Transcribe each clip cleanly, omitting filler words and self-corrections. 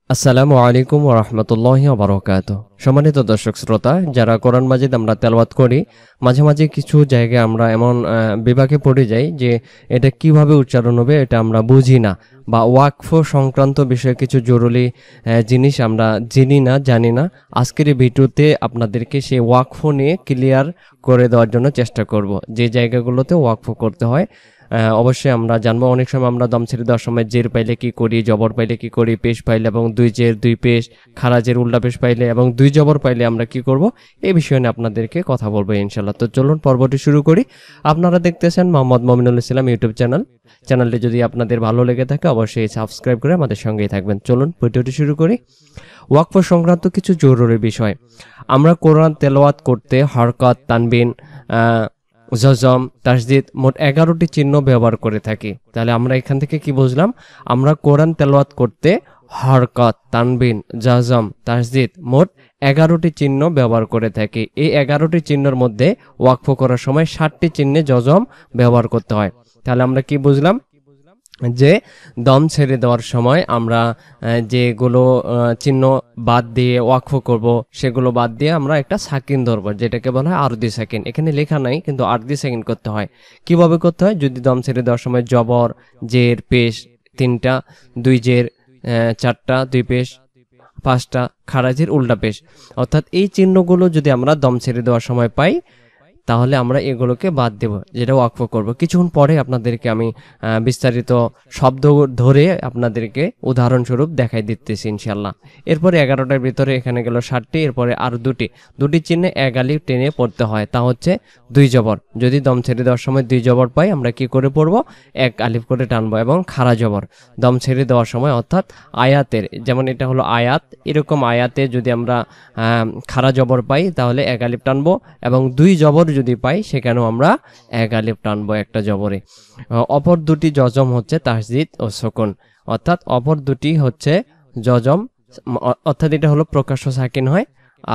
আসসালামু আলাইকুম ওয়া রাহমাতুল্লাহি ওয়া বারাকাতুহু। সম্মানিত দর্শক শ্রোতা, যারা কোরআন মাজিদ আমরা তেলাওয়াত করি, মাঝে মাঝে কিছু জায়গায় আমরা এমন বিভাগে পড়ে যাই যে এটা কিভাবে উচ্চারণ হবে এটা আমরা বুঝি না, বা ওয়াকফ সংক্রান্ত বিষয়ে কিছু জরুরি জিনিস আমরা জানি না। আজকের এই ভিডিওতে আপনাদেরকে সেই ওয়াকফ নিয়ে ক্লিয়ার করে দেওয়ার জন্য চেষ্টা করব, যে জায়গাগুলোতে ওয়াকফ করতে হয়। অবশ্যই আমরা জানবো। অনেক সময় আমরা দম ছেড়ে দেওয়ার সময় জের পাইলে কি করি, জবর পাইলে কি করি, পেশ পাইলে এবং দুই জের দুই পেশ, খারাজের উল্টা পেশ পাইলে এবং দুই জবর পাইলে আমরা কি করব, এই বিষয়ে নিয়ে আপনাদেরকে কথা বলবো ইনশাল্লাহ। তো চলুন পর্বটি শুরু করি। আপনারা দেখতেছেন মোহাম্মদ মমিনুল ইসলাম ইউটিউব চ্যানেলটি যদি আপনাদের ভালো লেগে থাকে অবশ্যই সাবস্ক্রাইব করে আমাদের সঙ্গেই থাকবেন। চলুন ভিডিওটি শুরু করি। ওয়াকফ সংক্রান্ত কিছু জরুরি বিষয়। আমরা কোরআন তেলাওয়াত করতে হরকত, তানবিন, জজম, তাসদিদ মোট 11টি চিহ্ন ব্যবহার করে থাকি। তাহলে আমরা এখান থেকে কি বুঝলাম? আমরা কোরআন তেলাওয়াত করতে হরকত, তানবিন, জজম, তাসদিদ মোট 11টি চিহ্ন ব্যবহার করে থাকি। এই 11টি চিহ্নের মধ্যে ওয়াকফ করার সময় 7টি চিহ্নে জজম ব্যবহার করতে হয়। তাহলে আমরা কি বুঝলাম? যে দম ছেড়ে দেওয়ার সময় আমরা যেগুলো চিহ্ন বাদ দিয়ে ওয়াকফ করব, সেগুলো বাদ দিয়ে আমরা একটা সাকিন ধরবো, যেটাকে বলা হয় আরদি সাকিন। এখানে লেখা নাই, কিন্তু আরদি সাকিন করতে হয়। কিভাবে করতে হয়? যদি দম ছেড়ে দেওয়ার সময় জবর, জের, পেশ 3টা, দুই জের 4টা, দুই পেশ 5টা, খারাজের উল্টা পেশ, অর্থাৎ এই চিহ্নগুলো যদি আমরা দম ছেড়ে দেওয়ার সময় পাই, তাহলে আমরা এগুলোকে বাদ দেব, যেটা ওয়াকফ করব। কিছুক্ষণ পরে আপনাদেরকে আমি বিস্তারিত শব্দ ধরে আপনাদেরকে উদাহরণস্বরূপ দেখাই দিতেছি ইনশাল্লাহ। এরপরে 11টার ভিতরে এখানে গেল 7টি, এরপরে আর দুটি চিহ্নে এক আলিফ টেনে পড়তে হয়, তা হচ্ছে দুই জবর। যদি দম ছেড়ে দেওয়ার সময় দুই জবর পাই, আমরা কি করে পড়ব? এক আলিফ করে টানবো। এবং খাড়া জবর দম ছেড়ে দেওয়ার সময়, অর্থাৎ আয়াতের, যেমন এটা হলো আয়াত, এরকম আয়াতে যদি আমরা খাড়া জবর পাই তাহলে এক আলিফ টানবো, এবং দুই জবর যদি পাই সেখানেও আমরা এক আলিফ টানবো একটা জবরে। অপর দুটি জজম হচ্ছে তাসদিদ ও সুকুন, অর্থাৎ অপর দুটি হচ্ছে জজম, অর্থাৎ এটা হলো প্রকাশ্য সাকিন হয়,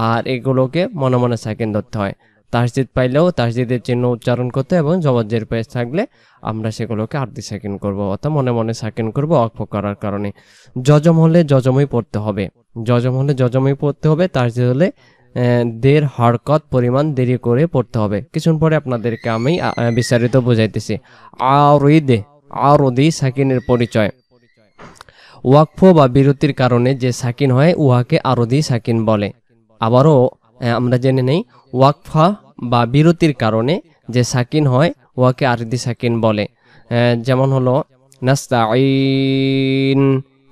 আর এগুলোকে মনে মনে সাকিন ধরতে হয়। তাসদিদ পাইলেও তাসদিদের চিহ্ন উচ্চারণ করতে, এবং জবর পেশ থাকলে আমরা সেগুলোকে আরদি সাকিন করব, অর্থাৎ মনে মনে সাকিন করব ওয়াকফ করার কারণে। জজম হলে জজমই পড়তে হবে, তাসদিদ হলে দের হরকত পরিমাণ দেরি করে পড়তে হবে। কিছুক্ষণ পরে আপনাদেরকে আমি বিস্তারিত বুঝাইতেছি। আরদি সাকিনের পরিচয়। ওয়াকফ বা বিরতির কারণে যে সাকিন হয় উহাকে আরদি সাকিন বলে। আবারও আমরা জেনে নেই, ওয়াকফা বা বিরতির কারণে যে সাকিন হয় উহাকে আরদি সাকিন বলে। যেমন হলো নাস্তাঈন,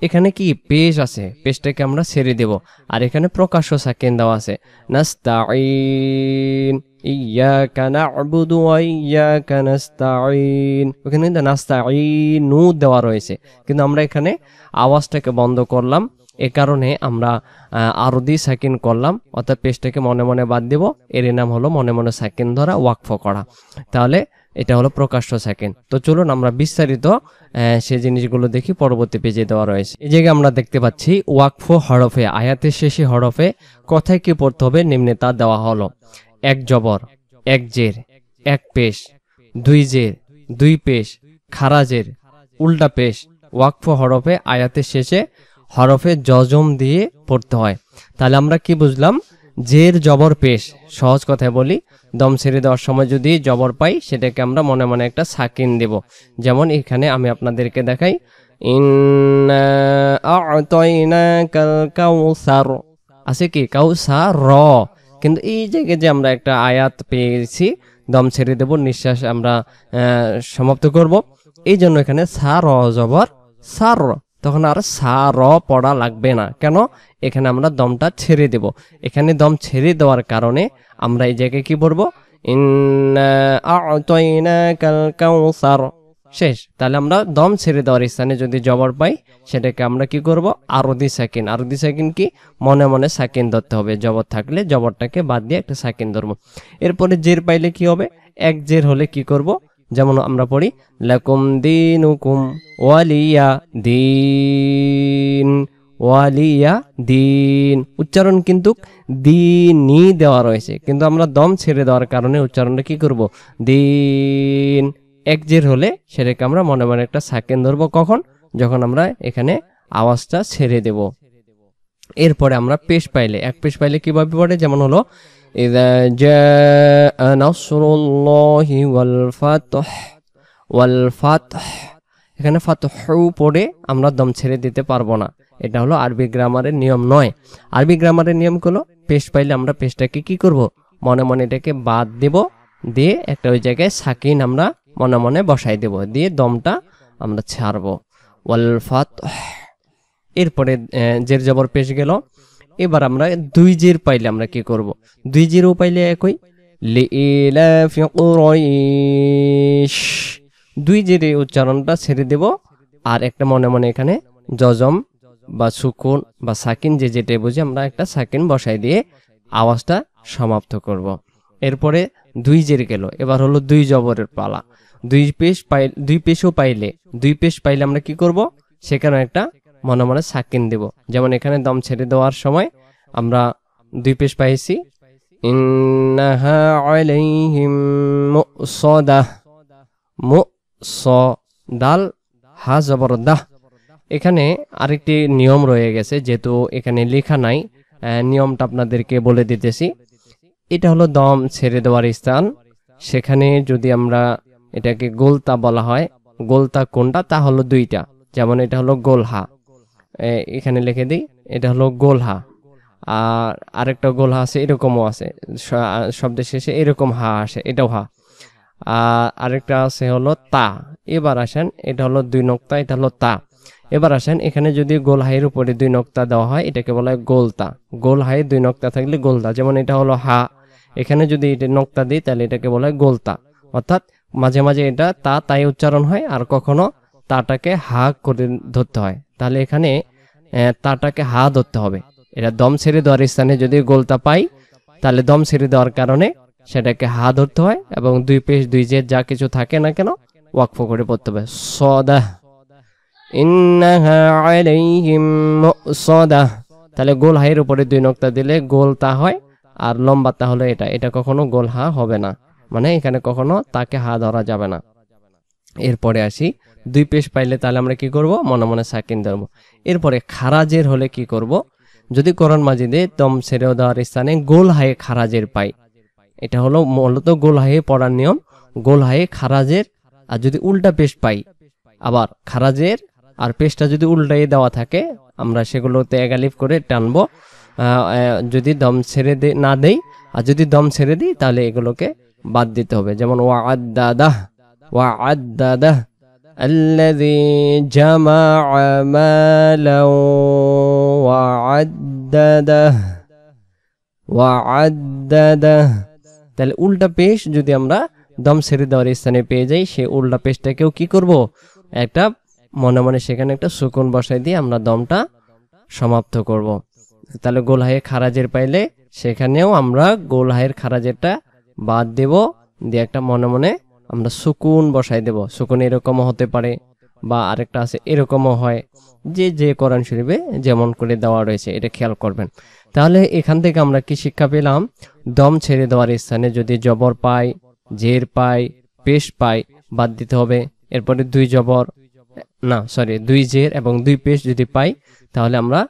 এখানে কি পেশ আছে, পেশটাকে আমরা ছেড়ে দেব, আর এখানে প্রকাশ্য সাকিন দেওয়া আছে নাস্তাঈন, ইয়াকা না'বুদু ওয়া ইয়াকা নাস্তাঈন। ওখানে কিন্তু নাস্তাঈনু দেওয়া রয়েছে, কিন্তু আমরা এখানে আওয়াজটাকে বন্ধ করলাম। এ কারণে আমরা আরদি সাকিন করলাম, অর্থাৎ পেশটাকে মনে মনে বাদ দেব। এর নাম হলো মনে মনে সাকিন ধরা, ওয়াকফ করা। তাহলে এটা হলো প্রকাশ্য সাকিন। তো চলুন আমরা বিস্তারিত সে জিনিসগুলো দেখি, পরবর্তী পেজে দেওয়া রয়েছে। এই জায়গায় আমরা দেখতে পাচ্ছি ওয়াকফ হরফে, আয়াতের শেষে হরফে কথায় কি পড়তে হবে নিম্নে তা দেওয়া হলো। এক জবর, এক জের, এক পেশ, দুই জের, দুই পেশ, খারাজের উল্টা পেশ। ওয়াকফ হরফে আয়াতের শেষে হরফে জজম দিয়ে পড়তে হয়। তাহলে আমরা কি বুঝলাম? জের জবর পেশ, সহজ কথায় বলি, দম ছেড়ে দেওয়ার সময় যদি জবর পাই সেটাকে আমরা মনে মনে একটা সাকিন দেব। যেমন এখানে আমি আপনাদেরকে দেখাই, ইন্না আ'তাইনাকাল কাউসার, আছে কি কাউসার র, কিন্তু এই জায়গায় যে আমরা একটা আয়াত পেয়েছি, দম ছেড়ে দেব, নিঃশ্বাস আমরা সমাপ্ত করব, এই জন্য এখানে সা র জবর সার, তখন আর সা র পড়া লাগবে না। কেন? এখানে আমরা দমটা ছেড়ে দেব। এখানে দম ছেড়ে দেওয়ার কারণে আমরা এই জায়গায় কি পড়বো? ইন্না আ'তাইনাকাল কাউসার, শেষ। তাহলে আমরা দম ছেড়ে দেওয়ার স্থানে যদি জবর পাই সেটাকে আমরা কি করব? আরদি সাকিন। আরদি সাকিন কি? মনে মনে সাকিন ধরতে হবে। জবর থাকলে জবরটাকে বাদ দিয়ে একটা সাকিন ধরবো। এরপরে জের পাইলে কি হবে? এক জের হলে কি করব? যেমন আমরা পড়ি লাকুম দীনুকুম ওয়ালিয়া দিন, ওয়ালিয়া দিন, উচ্চারণ কিন্তু দিনই দেওয়া রয়েছে, কিন্তু আমরা দম ছেড়ে দেওয়ার কারণে উচ্চারণটা কি করব? দিন। এক জের হলে সেটাকে আমরা মনে মনে একটা সাকিন ধরবো। কখন? যখন আমরা এখানে আওয়াজটা ছেড়ে দেব। এরপরে আমরা পেশ পাইলে এক পেশ পাইলে কিভাবে পড়ে, যেমন হলো ইযা জাআ নাসরুল্লাহি ওয়াল ফাতহ, এখানে ফাতহু পড়ে আমরা দম ছেড়ে দিতে পারবো না, এটা হলো আরবি গ্রামারের নিয়ম নয়। আরবি গ্রামারের নিয়ম হলো পেশ পাইলে আমরা পেশটাকে কি করব, মনে মনে এটাকে বাদ দেব, দিয়ে একটা ওই জায়গায় সাকিন আমরা মনে মনে বসাই দেব, দিয়ে দমটা আমরা ছাড়বো। ওয়াল ফাতহ, এরপরে জের জবর পেশ গেল। এবার আমরা দুই জের পাইলে আমরা কি করব, দুই জেরও পাইলে একই, লিইলাফি কুরাইশ, দুই জের উচ্চারণটা ছেড়ে দেব, আর একটা মনে মনে এখানে জজম বা সুকুন বা সাকিন যে যেটা বুঝি আমরা একটা সাকিন বসাই দিয়ে আওয়াজটা সমাপ্ত করব। এরপরে দুই জের গেল, এবার হলো দুই জবরের পালা। দুই পেশও পাইলে, দুই পেশ পাইলে আমরা কি করব, সেখানে একটা মনে মনে সাকিন দেব। যেমন এখানে দম ছেড়ে দেওয়ার সময় আমরা দুই পেশ পাইছি, ইন্নাহা আলাইহিম মুসাদাহ, দাল হা জবর দাহ। এখানে আরেকটি নিয়ম রয়ে গেছে, যেহেতু এখানে লেখা নাই, নিয়মটা আপনাদেরকে বলে দিতেছি। এটা হলো দম ছেড়ে দেওয়ার স্থান, সেখানে যদি আমরা এটাকে গোলতা বলা হয়, গোলতা কোনটা, তা হলো দুইটা। যেমন এটা হলো গোলহা, এখানে লিখে দিই, এটা হলো গোলহা। আর আরেকটা গোলহা আছে, এরকমও আছে, শব্দের শেষে এরকম হা আসে, এটাও হা। আর আরেকটা আছে হলো তা। এবার আসেন, এটা হলো দুই নক্তা, এটা হলো তা। এবার আসেন, এখানে যদি গোল হাইয়ের উপরে দুই নক্তা দেওয়া হয় এটাকে বলা হয় গোলতা। গোল হাইয়ে দুই নক্তা থাকলে গোলতা। যেমন এটা হলো হা, এখানে যদি এটা নক্তা দিই তাহলে এটাকে বলা হয় গোলতা। অর্থাৎ মাঝে মাঝে এটা তা তাই উচ্চারণ হয়, আর কখনো তাটাকে হা করে ধরতে হয়। তাহলে এখানে তাটাকে হা ধরতে হবে। এটা দম ছেড়ে দেওয়ার স্থানে যদি গোলতা পাই, তাহলে দম ছেড়ে দেওয়ার কারণে সেটাকে হা ধরতে হয়, এবং দুই পেশ দুই জের যা কিছু থাকে না কেন ওয়াকফ করে পড়তে হবে। সদাহ, ইন্নাহা আলাইহিম মুসাদাহ, তাহলে গোল হাইয়ের উপরে দুই নক্তা দিলে গোল তা হয়, আর লম্বা তা হলো এটা, এটা কখনো গোল হা হবে না, মানে এখানে কখনো তাকে হা ধরা যাবে না। এরপরে আসি, দুই পেশ পাইলে তাহলে আমরা কি করব, মনে মনে সাকিন ধরবো। এরপরে খারাজের হলে কি করব, যদি কোরআন মাজিদে দম ছেড়ে দেওয়ার স্থানে গোল হায়ে খারাজের পাই, এটা হলো মূলত গোল হায়ে পড়ার নিয়ম, গোল হায়ে খারাজের। আর যদি উল্টা পেশ পাই, আবার খারাজের আর পেশটা যদি উল্টাই দেওয়া থাকে, আমরা সেগুলোতে এগালিফ করে টানবো যদি দম ছেড়ে না দেই। আর যদি দম ছেড়ে দিই তাহলে এগুলোকে বাদ দিতে হবে। যেমন ওয়াআদ্দাদাহ, ওয়াআদ্দাদাহ আল্লাযী জামাআ মালাও ওয়াআদ্দাদাহ, ওয়াআদ্দাদাহ। তাহলে উল্টা পেশ যদি আমরা দম ছেড়ে দেওয়ার স্থানে পেয়ে যাই, সেই উল্টা পেশটাকেও কি করব, একটা মনে মনে সেখানে একটা সুকুন বসাই দিয়ে আমরা দমটা সমাপ্ত করব। তাহলে গোল হায়ে খারাজের পাইলে সেখানেও আমরা গোল হায়ের খারাজেরটা বাদ দেব, দিয়ে একটা মনে মনে আমরা সুকুন বসাই দেব। সুকুন এরকমও হতে পারে, বা আরেকটা আছে এরকমও হয়, যে যে কোরআন শরীফে যেমন করে দেওয়া রয়েছে, এটা খেয়াল করবেন। তাহলে এখান থেকে আমরা কি শিক্ষা পেলাম, দম ছেড়ে দেওয়ার স্থানে যদি জবর পাই, জের পাই, পেশ পাই, বাদ দিতে হবে। এরপরে দুই জের এবং দুই পেশ যদি পাই তাহলে আমরা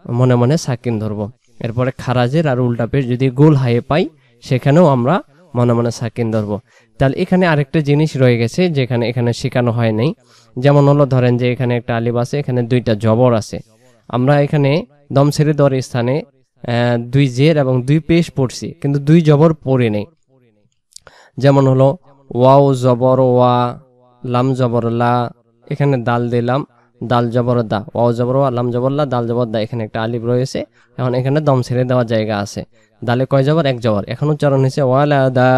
মনে মনে সাকিন ধরবো। এরপরে খারাজের আর উল্টা পেশ যদি গোল হায়ে পাই, সেখানেও আমরা মনে মনে সাকিন ধরবো। তাহলে এখানে আরেকটা জিনিস রয়ে গেছে যেখানে এখানে শেখানো হয় নাই। যেমন হলো ধরেন যে এখানে একটা আলিফ আছে, এখানে দুইটা জবর আছে, আমরা এখানে দম ছেড়ে দেওয়ার স্থানে দুই জের এবং দুই পেশ পড়ছি, কিন্তু দুই জবর পড়ে নেই। যেমন হলো ওয়াও জবর ওয়া, লাম জবর লা, এখানে দাল দিলাম, দাল জবর দা, ওয়াও জবর ওয়া, লাম জবর লা, দাল জবর দা, এখানে একটা আলিফ রয়েছে। এখন এখানে দম ছেড়ে দেওয়ার জায়গা আছে, দালে কয় জবর, এক জবর, এখন উচ্চারণ হয়েছে ওয়ালা দা।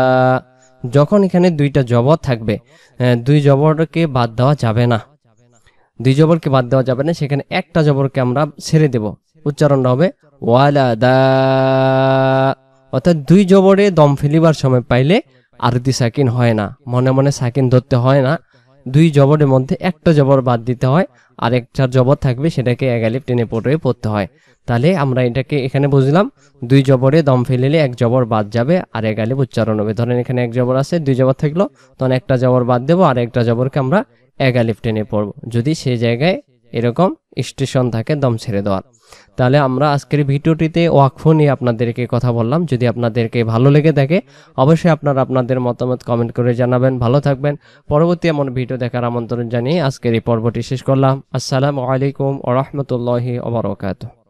যখন এখানে দুইটা জবর থাকবে, দুই জবরকে বাদ দেওয়া যাবে না, দুই জবরকে বাদ দেওয়া যাবে না, সেখানে একটা জবরকে আমরা ছেড়ে দেব, উচ্চারণটা হবে ওয়ালা দা। অর্থাৎ দুই জবরে দম ফেলিবার সময় পাইলে আরতি সাকিন হয় না, মনে মনে সাকিন ধরতে হয় না, দুই জবরের মধ্যে একটা জবর বাদ দিতে হয়, আর একটা জবর থাকবে সেটাকে এক আলিফ টেনে পড়তে হয়। তাহলে আমরা এটাকে এখানে বুঝলাম, দুই জবরে দম ফেলিলে এক জবর বাদ যাবে আর এক আলিফ উচ্চারণ হবে। ধরেন এখানে এক জবর আছে, দুই জবর থাকলো, তখন একটা জবর বাদ দেবো আর একটা জবরকে আমরা এক আলিফ টেনে পড়বো, যদি সেই জায়গায় এরকম স্টেশন থাকে দম ছেড়ে দেওয়ার। তাহলে আমরা আজকের ভিডিওটিতে ওয়াকফ নিয়ে আপনাদেরকে কথা বললাম। যদি আপনাদেরকে ভালো লেগে থাকে অবশ্যই আপনারা আপনাদের মতামত কমেন্ট করে জানাবেন। ভালো থাকবেন। পরবর্তী এমন ভিডিও দেখার আমন্ত্রণ জানিয়ে আজকের এই পর্বটি শেষ করলাম। আসসালামু আলাইকুম ওয়া রাহমাতুল্লাহি ওয়া বারাকাতুহু।